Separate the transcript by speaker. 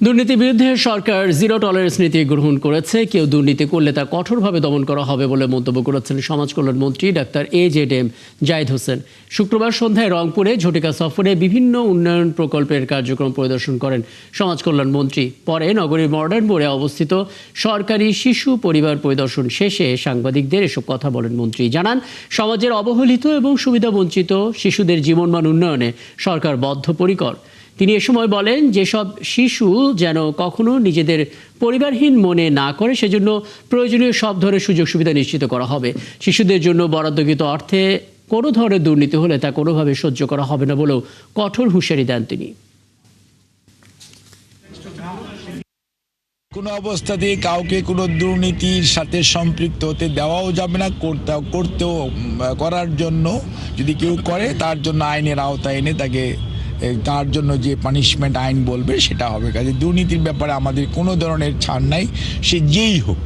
Speaker 1: দুর্নীতির বিরুদ্ধে সরকার zero tolerance নীতি গ্রহণ করেছে। কেউ দুর্নীতি করলে তা কঠোরভাবে দমন করা হবে বলে মন্তব্য করেছেন সমাজ কল্যাণ মন্ত্রী ডাক্তার AJM জাহিদ হোসেন। শুক্রবার সন্ধ্যায় রংপুরে ঝটিকা সফরে বিভিন্ন উন্নয়ন প্রকল্পের কার্যক্রম পরিদর্শন করেন সমাজ কল্যাণ মন্ত্রী। পরে নগরীর মডার্ন মোড়ে অবস্থিত সরকারি শিশু পরিবার পরিদর্শন শেষে সাংবাদিকদের এসব কথা বলেন মন্ত্রী। জানান, সমাজের অবহেলিত এবং সুবিধাবঞ্চিত শিশুদের জীবনমান উন্নয়নে সরকার বদ্ধপরিকর। তিনি এ সময় বলেন, যেসব শিশু যেন কখনো নিজেদের পরিবারহীন মনে না করে সেজন্য প্রয়োজনীয় সব ধরনের সুযোগ সুবিধা নিশ্চিত করা হবে। শিশুদের জন্য বরাদ্দকৃত অর্থে কোনো ধরনের দুর্নীতি হলে তা কোনোভাবে সহ্য করা হবে না বলেও কঠোর হুঁশিয়ারি দেন তিনি।
Speaker 2: কোনো অবস্থাতেই কাউকে কোনো দুর্নীতির সাথে সম্পৃক্ত হতে দেওয়াও যাবে না, করার জন্য যদি কেউ করে তার জন্য আইনের আওতায় এনে তার জন্য যে পানিশমেন্ট আইন বলবে সেটা হবে। কাজে দুর্নীতির ব্যাপারে আমাদের কোনো ধরনের ছাড় নাই, সে যেই হোক।